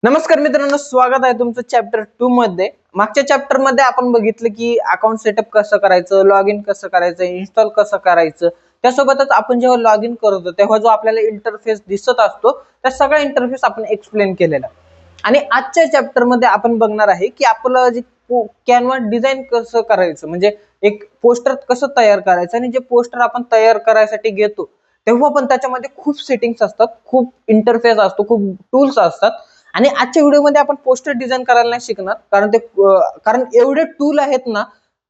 नमस्कार मित्रांनो, स्वागत आहे तुमचं चॅप्टर 2 मध्ये. मागच्या चॅप्टर मध्ये आपण बघितलं की अकाउंट सेटअप कसं करायचं, लॉग इन कसं करायचं, इन्स्टॉल कसं करायचं. त्यासोबतच आपण जेव्हा लॉग इन करतो तेव्हा जो आपल्याला इंटरफेस दिसत असतो त्या सगळ्या इंटरफेस आपण एक्सप्लेन केलेला. आणि आजच्या चॅप्टर मध्ये आपण बघणार आहे की आपलं जे कॅनव्हा डिझाईन कसं करायचं, म्हणजे एक पोस्टर कसं तयार करायचं. आणि जे पोस्टर आपण तयार करायसाठी घेतो तेव्हा पण त्याच्यामध्ये खूप सेटिंग्स असतात, खूप इंटरफेस असतो, खूप टूल्स असतात. आणि आजच्या व्हिडिओमध्ये आपण पोस्टर डिझाईन करायला नाही शिकणार, कारण एवढे टूल आहेत ना,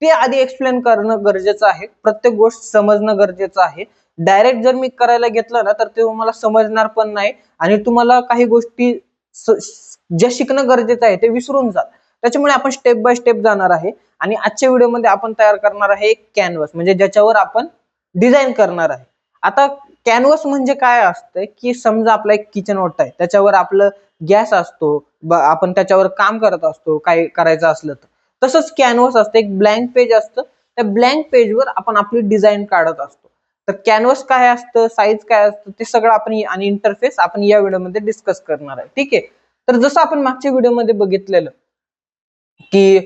ते आधी एक्सप्लेन करणं गरजेचं आहे. प्रत्येक गोष्ट समजणं गरजेचं आहे. डायरेक्ट जर मी करायला घेतलं ना तर ते तुम्हाला समजणार पण नाही आणि तुम्हाला काही गोष्टी जे शिकणं गरजेचं आहे ते विसरून जाल. त्याच्यामुळे आपण स्टेप बाय स्टेप जाणार आहे. आणि आजच्या व्हिडिओमध्ये आपण तयार करणार आहे एक कॅनव्हास, म्हणजे ज्याच्यावर आपण डिझाईन करणार आहे. आता कॅनव्हास म्हणजे काय असतं की समजा आपला एक किचन ओटा आहे, त्याच्यावर आपलं गॅस असतो, आपण त्याच्यावर काम करत असतो काय करायचं असलं तर. तसंच कॅनव्हास असतं, एक ब्लँक पेज असतं. त्या ब्लँक पेजवर आपण आपली डिझाईन काढत असतो. तर कॅनव्हास काय असतं, साईज काय असतं, ते सगळं आपण आणि इंटरफेस आपण या व्हिडिओमध्ये डिस्कस करणार आहे. ठीक आहे. तर जसं आपण मागच्या व्हिडिओमध्ये बघितलेलं की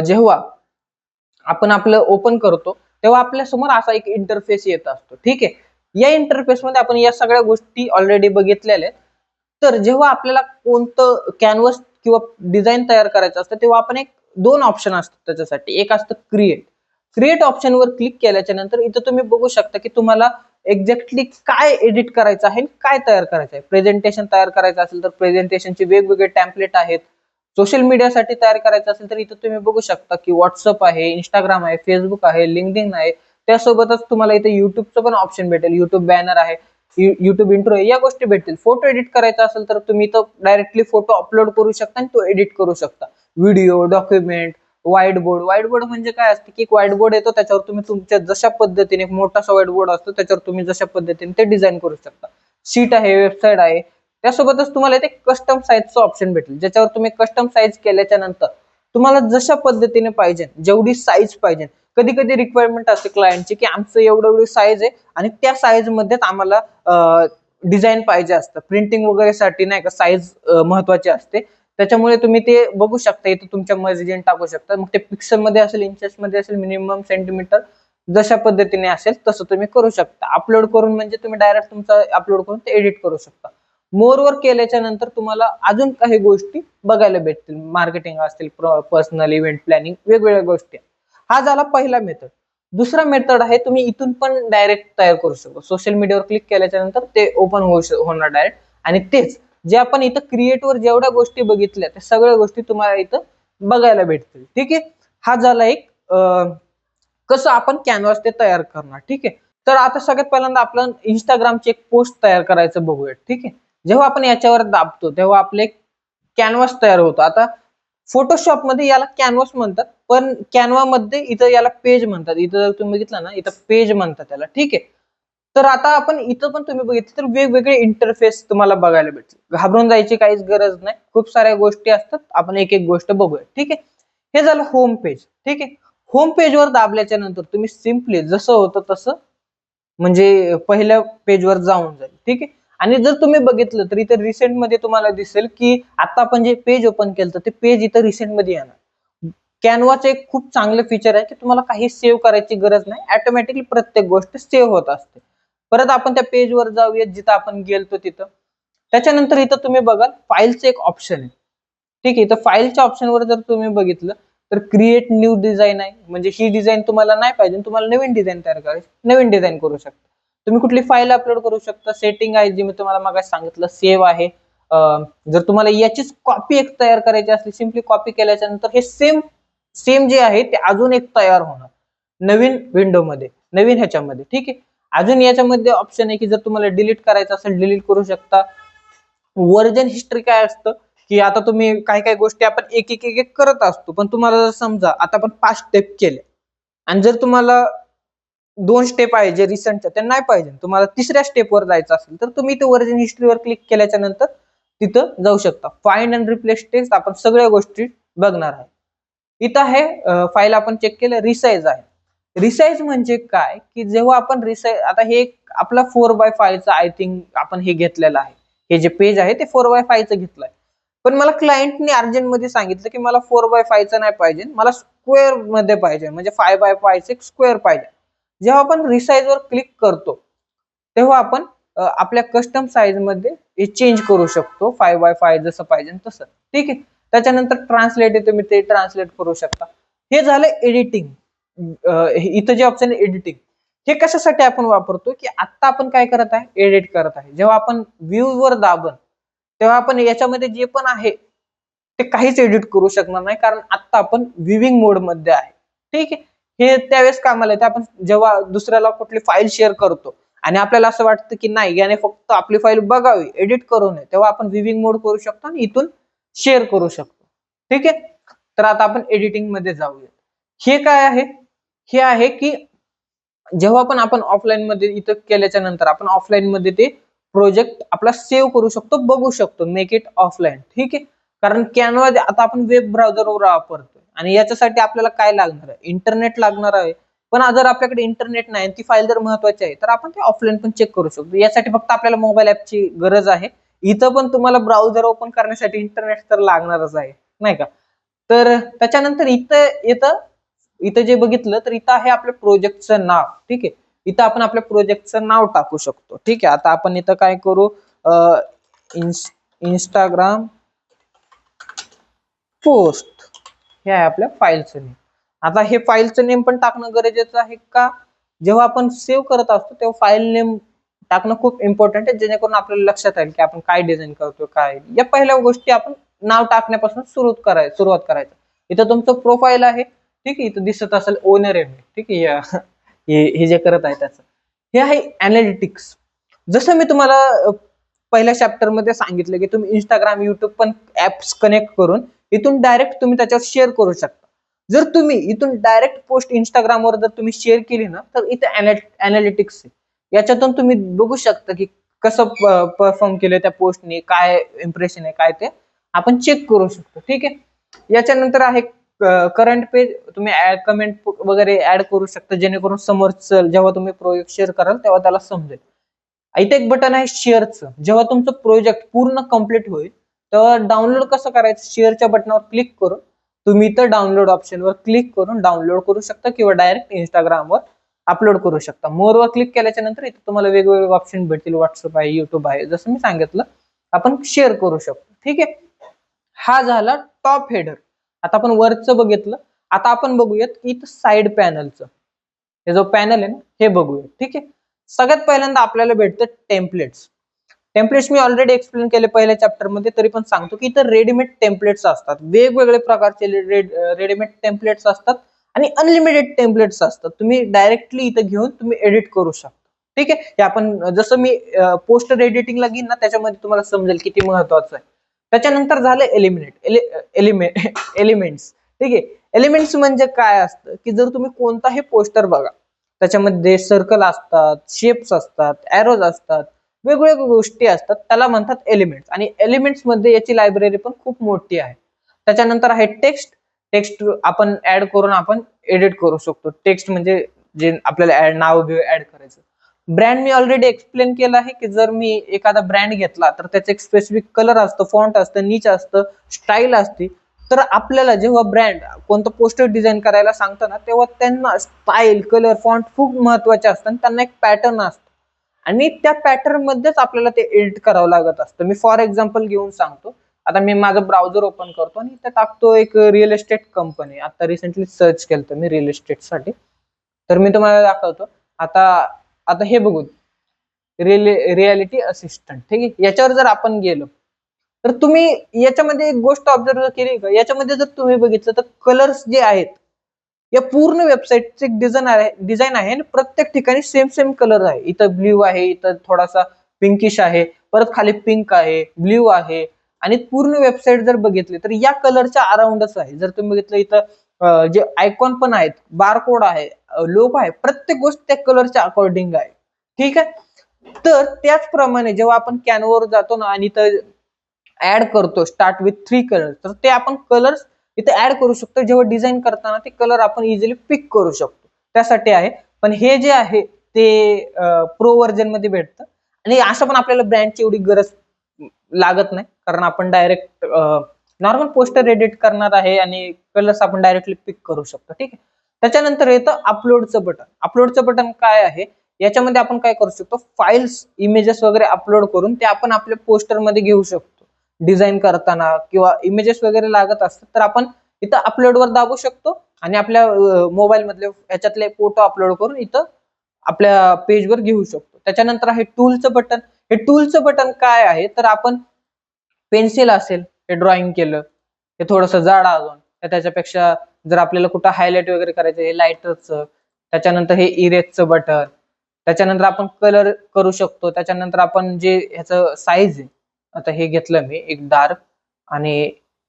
जेव्हा आपण आपलं ओपन करतो तेव्हा आपल्या समोर असा एक इंटरफेस येत असतो. ठीक आहे. या इंटरफेस मध्ये आपण या सगळ्या गोष्टी ऑलरेडी बघितलेल्या आहेत. तर जेव्हा आपल्याला कोणतं कॅनव्हास किंवा डिझाईन तयार करायचं असतं तेव्हा आपण दोन ऑप्शन असतात त्याच्यासाठी. एक असतं क्रिएट. क्रिएट ऑप्शनवर क्लिक केल्याच्या नंतर इथं तुम्ही बघू शकता की तुम्हाला एक्झॅक्टली काय एडिट करायचं आहे, काय तयार करायचं आहे. प्रेझेंटेशन तयार करायचं असेल तर प्रेझेंटेशनचे वेगवेगळे टेम्पलेट आहेत. सोशल मीडियासाठी तयार करायचं असेल तर इथं तुम्ही बघू शकता की व्हॉट्सअप आहे, इंस्टाग्राम आहे, फेसबुक आहे, लिंक्डइन आहे. त्यासोबतच तुम्हाला इथे युट्यूबचं पण ऑप्शन भेटेल. युट्यूब बॅनर आहे, युट्यूब इंट्रो आहे, या गोष्टी भेटतील. फोटो एडिट करायचा असेल तर तुम्ही तो डायरेक्टली फोटो अपलोड करू शकता आणि तो एडिट करू शकता. Video, document, white board. White board म्हणजे काय असतं की एक व्हाईट बोर्ड येतो, त्याच्यावर तुम्ही तुमच्या जशा पद्धतीने, एक मोठासा व्हाईट बोर्ड असतो त्याच्यावर तुम्ही जशा पद्धतीने ते डिझाईन करू शकता. शीट आहे, वेबसाईट आहे. त्यासोबतच तुम्हाला इथे कस्टम साईजचं ऑप्शन भेटेल, ज्याच्यावर तुम्ही कस्टम साईज केल्याच्या नंतर तुम्हाला जशा पद्धतीने पाहिजे, जेवढी साईज पाहिजे. कधी कधी रिक्वायरमेंट असते क्लायंटची की आमचं एवढं एवढी साईज आहे आणि त्या साईज मध्येच आम्हाला डिझाईन पाहिजे असतं. प्रिंटिंग वगैरे साठी नाही का साईज महत्वाची असते. त्याच्यामुळे तुम्ही ते बघू शकता, इथे तुमच्या मर्जीने टाकू शकता. मग ते पिक्सल मध्ये असेल, इंचेस मध्ये असेल, मिनिमम सेंटीमीटर, जशा पद्धतीने असेल तसं तुम्ही करू शकता. अपलोड करून म्हणजे तुम्ही डायरेक्ट तुमचं अपलोड करून ते एडिट करू शकता. मोर वर केल्याच्या नंतर तुम्हाला अजून काही गोष्टी बघायला भेटतील. मार्केटिंग असतील, पर्सनल इव्हेंट प्लॅनिंग, वेगवेगळ्या गोष्टी. हा झाला पहिला मेथड. दुसरा मेथड आहे, तुम्ही इथून पण डायरेक्ट तयार करू शकता. सोशल मीडियावर क्लिक केल्याच्या नंतर ते ओपन होणार डायरेक्ट. आणि तेच जे आपण इथं क्रिएट वर जेवढ्या गोष्टी बघितल्या त्या सगळ्या गोष्टी तुम्हाला इथं बघायला भेटतील. ठीक आहे. हा झाला एक कसं आपण कॅनव्हास ते तयार करणार. ठीक आहे. तर आता सगळ्यात पहिल्यांदा आपण इंस्टाग्रामची एक पोस्ट तयार करायचं बघूया. ठीक आहे. जेव्हा आपण याच्यावर दाबतो तेव्हा आपले कॅनव्हास तयार होतो. आता फोटोशॉप मध्ये याला कॅनव्हास म्हणतात, पण कॅनव्हा मध्ये इथं याला पेज म्हणतात. इथं जर तुम्ही बघितलं ना, इथं पेज म्हणतात त्याला. ठीक आहे. तर आता आपण इथं पण तुम्ही बघितलं तर वेगवेगळे इंटरफेस तुम्हाला बघायला भेटतील. घाबरून जायची काहीच गरज नाही. खूप साऱ्या गोष्टी असतात, आपण एक एक गोष्ट बघूया. ठीक आहे. हे झालं होम पेज. ठीक आहे. होम पेजवर दाबल्याच्या नंतर तुम्ही सिम्पली जसं होतं तसं, म्हणजे पहिल्या पेजवर जाऊन जाईल. ठीक आहे. आणि जर तुम्ही बघितलं तर इथे रिसेंट मध्ये तुम्हाला दिसेल की आता आपण जे पेज ओपन केलं ते पेज इथं रिसेंट मध्ये येणार. कॅनव्हाचं एक खूप चांगलं फीचर आहे की तुम्हाला काही सेव्ह करायची गरज नाही, ऑटोमॅटिकली प्रत्येक गोष्ट सेव्ह होत असते. परत आपण त्या पेजवर जाऊया जिथं आपण गेलतो तिथं. त्याच्यानंतर इथं तुम्ही बघाल फाईलचं एक ऑप्शन आहे. ठीक आहे. तर फाईलच्या ऑप्शनवर जर तुम्ही बघितलं तर क्रिएट न्यू डिझाईन आहे, म्हणजे ही डिझाईन तुम्हाला नाही पाहिजे, तुम्हाला नवीन डिझाईन तयार करायची, नवीन डिझाईन करू शकता. तुम्ही कुठली फाईल अपलोड करू शकता. सेटिंग आहे जी मी तुम्हाला मागे सांगितलं, सेव्ह आहे. जर तुम्हाला याचीच कॉपी एक तयार करायची असली, सिम्पली कॉपी केल्याच्या नंतर हे सेम सेम जे आहे ते अजून एक तयार होणार नवीन विंडो मध्ये, नवीन ह्याच्यामध्ये. ठीक आहे. अजून याच्यामध्ये ऑप्शन आहे की जर तुम्हाला डिलीट करायचं असेल डिलीट करू शकता. व्हर्जन हिस्ट्री काय असतं की आता तुम्ही काही काही गोष्टी आपण एक एक एक एक करत असतो, पण तुम्हाला जर समजा आता आपण 5 स्टेप केले आणि जर तुम्हाला 2 स्टेप आहे जे रिसेंटच्या त्या नाही पाहिजे, तुम्हाला तिसऱ्या स्टेपवर जायचं असेल तर तुम्ही ते व्हर्जन हिस्ट्रीवर क्लिक केल्याच्या नंतर तिथं जाऊ शकता. फाइंड अँड रिप्लेस टेक्स्ट आपण सगळ्या गोष्टी बघणार आहे. इथं आहे फाईल आपण चेक केलं, रिसाइज आहे. रिसाइज म्हणजे काय की जेव्हा आपण रिसाइज, आता हे आपला 4x5 चा आय थिंक आपण हे घेतलेलं आहे. हे जे पेज आहे ते 4x5 चं घेतलंय. पण मला क्लायंटने अर्जंट मध्ये सांगितलं की मला 4x5 नाही पाहिजे, मला स्क्वेअर मध्ये पाहिजे, म्हणजे 5x5 स्क्वेअर पाहिजे. जेव्हा आपण रिसाइज वर क्लिक करतो तेव्हा आपण आपल्या कस्टम साईज मध्ये चेंज करू शकतो, 5x5 जसं पाहिजे तसं. ठीक आहे. त्याच्यानंतर ट्रान्सलेट येते, मी ते ट्रान्सलेट करू शकता. हे झालं एडिटिंग. इथं जे ऑप्शन आहे एडिटिंग, हे कशासाठी आपण वापरतो की आता आपण काय करत आहे, एडिट करत आहे. जेव्हा आपण व्ह्यू वर दाबन तेव्हा आपण याच्यामध्ये जे पण आहे ते काहीच एडिट करू शकणार नाही, कारण आता आपण व्ह्यूइंग मोड मध्ये आहे. ठीक आहे. हे त्यावेळेस कामाला येते आपण जेव्हा दुसऱ्याला कुठली फाईल शेअर करतो आणि आपल्याला असं वाटतं की नाही याने फक्त आपली फाईल बघावी, एडिट करू नये, तेव्हा आपण व्ह्यूइंग मोड करू शकतो आणि इथून शेअर करू शकतो. ठीक आहे. तर आता आपण एडिटिंग मध्ये जाऊया. हे काय आहे, हे आहे की जेव्हा पण आपण ऑफलाईन मध्ये इथं केल्याच्या नंतर आपण ऑफलाईन मध्ये ते प्रोजेक्ट आपला सेव्ह करू शकतो, बघू शकतो, मेक इट ऑफलाईन. ठीक आहे. कारण कॅनवा आता आपण वेब ब्राउझरवर वापरतोय आणि याच्यासाठी आपल्याला काय लागणार आहे, इंटरनेट लागणार आहे. पण जर आपल्याकडे इंटरनेट नाही, ती फाईल जर महत्वाची आहे, तर आपण ते ऑफलाईन पण चेक करू शकतो. यासाठी फक्त आपल्याला मोबाईल ऍपची गरज आहे. इथं पण तुम्हाला ब्राउझर ओपन करण्यासाठी इंटरनेट तर लागणारच आहे, नाही का. तर त्याच्यानंतर इथं येतं, इथं जे बघितलं तर इथं आहे आपल्या प्रोजेक्टचं नाव. ठीक आहे. इथं आपण आपल्या प्रोजेक्टचं नाव टाकू शकतो. ठीक आहे. आता आपण इथं काय करू, इंस्टाग्राम पोस्ट हे आहे आपल्या फाईलचं नेम. आता हे फाईलचं नेम पण टाकणं गरजेचं आहे का, जेव्हा आपण सेव्ह करत असतो तेव्हा फाईल नेम टाकणं खूप इम्पॉर्टंट आहे, जेणेकरून आपल्याला लक्षात येईल की आपण काय डिझाईन करतो, काय. या पहिल्या गोष्टी आपण नाव टाकण्यापासून सुरुवात करायचं. इथं तुमचं प्रोफाईल आहे. ठीक आहे. इथं दिसत असेल ओनर आहे. ठीक आहे. हे जे करत आहे त्याचं हे आहे अनालिटिक्स. जसं मी तुम्हाला पहिल्या चॅप्टर मध्ये सांगितलं की तुम्ही इंस्टाग्राम, युट्यूब पण ऍप्स कनेक्ट करून इथून डायरेक्ट तुम्ही त्याच्यावर शेअर करू शकता. जर तुम्ही इथून डायरेक्ट पोस्ट इंस्टाग्रामवर जर तुम्ही शेअर केली ना, तर इथे अनालिटिक्स याच्यातून तुम्ही बघू शकता की कसं परफॉर्म केलं त्या पोस्टने, काय इम्प्रेशन आहे, काय ते आपण चेक करू शकतो. ठीक आहे. याच्यानंतर आहे करंट पेज. तुम्ही कमेंट वगैरे ऍड करू शकता, जेणेकरून समोरचं जेव्हा तुम्ही प्रोजेक्ट शेअर कराल तेव्हा त्याला समजेल. इथे एक बटन आहे शेअरचं. जेव्हा तुमचं प्रोजेक्ट पूर्ण कम्प्लीट होईल तर डाउनलोड कसं करायचं, शेअरच्या बटनावर क्लिक करून तुम्ही इथं डाउनलोड ऑप्शनवर क्लिक करून डाउनलोड करू शकता किंवा डायरेक्ट इंस्टाग्रामवर अपलोड करू शकता. मोरवर क्लिक केल्याच्या नंतर इथे तुम्हाला वेगवेगळे ऑप्शन भेटतील. व्हॉट्सअप आहे, युट्यूब आहे, जसं मी सांगितलं आपण शेअर करू शकतो. ठीक आहे. हा झाला टॉप हेडर. आता आपण वरचं बघितलं. आता आपण बघूयात इथं साइड पॅनलचं. हे जो पॅनल आहे ना, हे बघूया. ठीक आहे. सगळ्यात पहिल्यांदा आपल्याला भेटतं टेम्पलेट्स. टेम्पलेट्स मी ऑलरेडी एक्सप्लेन केले पहिल्या चॅप्टर मध्ये, तरी पण सांगतो की इथं रेडीमेड टेम्पलेट्स असतात. वेगवेगळे प्रकारचे रेडीमेड टेम्पलेट्स असतात आणि अनलिमिटेड टेम्पलेट्स असतात. तुम्ही डायरेक्टली इथं घेऊन तुम्ही एडिट करू शकता. ठीक आहे. हे आपण जसं मी पोस्टर एडिटिंगला घेईन ना, त्याच्यामध्ये तुम्हाला समजेल किती महत्वाचं आहे. त्याच्यानंतर झालं एलिमेंट्स. ठीक आहे. एलिमेंट्स म्हणजे काय असतं की जर तुम्ही कोणताही पोस्टर बघा, त्याच्यामध्ये सर्कल असतात, शेप्स असतात, एरोज असतात, वेगवेगळ्या गोष्टी असतात, त्याला म्हणतात एलिमेंट्स. आणि एलिमेंट्स मध्ये याची लायब्ररी पण खूप मोठी आहे. त्याच्यानंतर आहे टेक्स्ट. टेक्स्ट आपण ऍड करून आपण एडिट करू शकतो. टेक्स्ट म्हणजे जे आपल्याला नाव ऍड करायचं. ब्रँड मी ऑलरेडी एक्सप्लेन केलं आहे की जर मी एखादा ब्रँड घेतला तर त्याचं एक स्पेसिफिक कलर असतं, फॉन्ट असतं, नीच असतं, स्टाईल असते. तर आपल्याला जेव्हा ब्रँड कोणतं पोस्टर डिझाईन करायला सांगतं ना, तेव्हा त्यांना स्टाईल, कलर, फॉन्ट खूप महत्वाचे असतात. त्यांना एक पॅटर्न असतं आणि त्या पॅटर्न मध्येच आपल्याला ते एडिट करावं लागत असतं. मी फॉर एक्झाम्पल घेऊन सांगतो. आता मी माझं ब्राउझर ओपन करतो आणि इथे टाकतो एक रिअल एस्टेट कंपनी. आता रिसेंटली सर्च केलं मी रिअल एस्टेटसाठी, तर मी तुम्हाला दाखवतो. आता आता हे बघू, रियालिटी असिस्टंट. ठीक आहे. याच्यावर जर आपण गेलो तर तुम्ही याच्यामध्ये एक गोष्ट ऑब्झर्व केली का, याच्यामध्ये जर तुम्ही बघितलं तर कलर्स जे आहेत या पूर्ण वेबसाईटचे डिझाईन आहे आणि प्रत्येक ठिकाणी सेम सेम कलर आहे. इथं ब्ल्यू आहे, इथं थोडासा पिंकिश आहे, परत खाली पिंक आहे, ब्ल्यू आहे आणि पूर्ण वेबसाईट जर बघितली तर या कलरच्या अराउंडच आहे. जर तुम्ही बघितलं इथं जे आयकॉन पण आहेत, बारकोड आहे, लोगो आहे, प्रत्येक गोष्ट त्या कलरच्या अकॉर्डिंग आहे. ठीक आहे. तर त्याचप्रमाणे जेव्हा आपण कॅनव्हावर जातो ना आणि इथं ऍड करतो स्टार्ट विथ 3 कलर, तर ते आपण कलर्स इथे ऍड करू शकतो. जेव्हा डिझाईन करताना ते कलर आपण इझिली पिक करू शकतो, त्यासाठी आहे. पण हे जे आहे ते प्रो व्हर्जन मध्ये भेटतं आणि असं पण आपल्याला ब्रँडची एवढी गरज लागत नाही, कारण आपण डायरेक्ट नॉर्मल पोस्टर एडिट करणार आहे आणि कलर्स आपण डायरेक्टली पिक करू शकतो. ठीक आहे. त्याच्यानंतर येतं अपलोडचं बटन. अपलोडचं बटन काय आहे, याच्यामध्ये आपण काय करू शकतो, फाईल्स इमेजेस वगैरे अपलोड करून ते आपण आपल्या पोस्टर मध्ये घेऊ शकतो. डिझाईन करताना किंवा इमेजेस वगैरे लागत असतात तर आपण इथं अपलोडवर दाबू शकतो आणि आपल्या मोबाईल मधले याच्यातले फोटो अपलोड करून इथं आपल्या पेजवर घेऊ शकतो. त्याच्यानंतर आहे टूलचं बटन. हे टूलचं बटन काय आहे, तर आपण पेन्सिल असेल, हे ड्रॉइंग केलं, हे थोडंसं जाड अजून, तर त्याच्यापेक्षा जर आपल्याला कुठं हायलाइट वगैरे करायचं, हे लायटरचं. त्याच्यानंतर हे इरेजचं बटन. त्याच्यानंतर आपण कलर करू शकतो. त्याच्यानंतर आपण जे ह्याचं साईज आहे, आता हे घेतलं मी एक डार्क आणि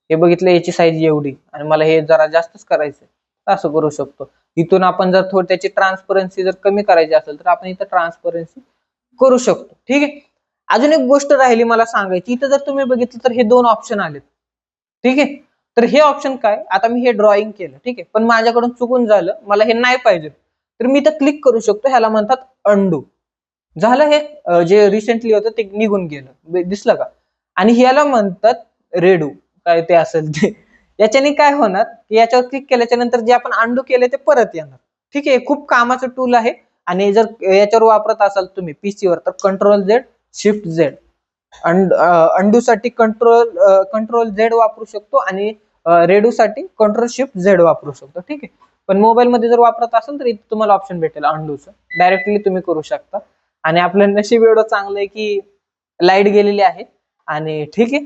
हे बघितलं याची साईज एवढी आणि मला हे जरा जास्तच करायचंय, असं करू शकतो. इथून आपण जर थोडी त्याची ट्रान्सपरन्सी जर कमी करायची असेल तर आपण इथं ट्रान्सपरन्सी करू शकतो. ठीक आहे. अजून एक गोष्ट राहिली मला सांगायची, इथं जर तुम्ही बघितलं तर हे दोन ऑप्शन आलेत. ठीक आहे. तर हे ऑप्शन काय, आता मी हे ड्रॉइंग केलं, ठीक आहे, पण माझ्याकडून चुकून झालं, मला हे नाही पाहिजे, तर मी इथं क्लिक करू शकतो. ह्याला म्हणतात अंडू. झालं, हे जे रिसेंटली होतं ते निघून गेलं, दिसलं का. आणि ह्याला म्हणतात रेडू, काय ते असेल ते. याच्याने काय होणार की याच्यावर क्लिक केल्याच्या नंतर जे आपण अंडू केले ते परत येणार. ठीक आहे. खूप कामाचं टूल आहे आणि जर याच्यावर वापरत असाल तुम्ही पीसीवर तर control Z shift Z, undo साठी कंट्रोल झेड वापरू शकतो आणि रेडू साठी कंट्रोल शिफ्ट झेड वापरू शकतो. ठीक आहे. पण मोबाईल मध्ये जर वापरत असेल तर इथे तुम्हाला ऑप्शन भेटेल अंडूचं, डायरेक्टली तुम्ही करू शकता. आणि आपलं नशीब एवढं चांगलं आहे की लाईट गेलेली आहे. आणि ठीक आहे,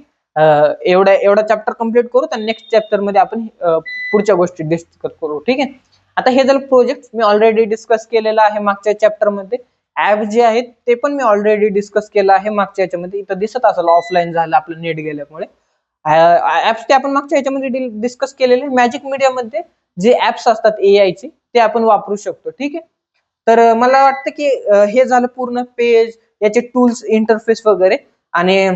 एवढा चॅप्टर कम्प्लीट करू आणि नेक्स्ट चॅप्टर मध्ये आपण पुढच्या गोष्टी डिस्कस करू. ठीक आहे. आता हे जर प्रोजेक्ट मी ऑलरेडी डिस्कस केलेला आहे मागच्या चॅप्टर मध्ये. ऍप जे आहेत ते पण मी ऑलरेडी डिस्कस केलं आहे मागच्या याच्यामध्ये. इथं दिसत असेल ऑफलाईन झालं आपलं नेट गेल्यामुळे. ऍप्स ते आपण मागच्या याच्यामध्ये डिस्कस केलेले. मॅजिक मीडिया मध्ये जे ऍप्स असतात AI चे ते आपण वापरू शकतो. ठीक आहे. तर मला वाटतं की हे झालं पूर्ण पेज, याचे टूल्स, इंटरफेस वगैरे. आणि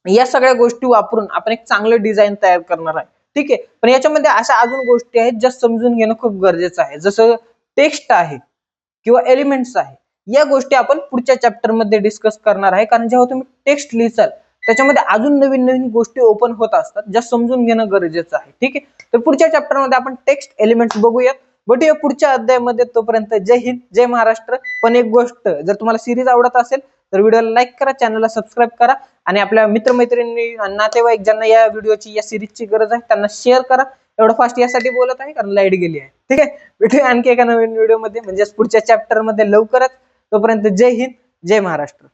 या सगळ्या गोष्टी वापरून आपण एक चांगलं डिझाईन तयार करणार आहे. ठीक आहे. पण याच्यामध्ये अशा अजून गोष्टी आहेत ज्या समजून घेणं खूप गरजेचं आहे, जसं टेक्स्ट आहे किंवा एलिमेंट्स आहे. या गोष्टी आपण पुढच्या चॅप्टर मध्ये डिस्कस करणार आहे, कारण जेव्हा तुम्ही टेक्स्ट लिहिसाल त्याच्यामध्ये अजून नवीन नवीन गोष्टी ओपन होत असतात ज्या समजून घेणं गरजेचं आहे. ठीक आहे. तर पुढच्या चॅप्टर मध्ये आपण टेक्स्ट एलिमेंट्स बघूयात. भेटूया पुढच्या अध्यायामध्ये. तोपर्यंत जय हिंद, जय महाराष्ट्र. पण एक गोष्ट, जर तुम्हाला सिरीज आवडत असेल तर व्हिडिओला लाईक करा, चॅनलला सबस्क्राईब करा आणि आपल्या मित्रमैत्रिणी आणि नातेवाईक ज्यांना या व्हिडिओची, या सिरीजची गरज आहे त्यांना शेअर करा. एवढं फास्ट यासाठी बोलत आहे कारण लाईट गेली आहे. ठीक आहे. भेटूया आणखी एका नवीन व्हिडिओ मध्ये, म्हणजे पुढच्या चॅप्टर मध्ये लवकरच. तोपर्यंत जय हिंद, जय महाराष्ट्र.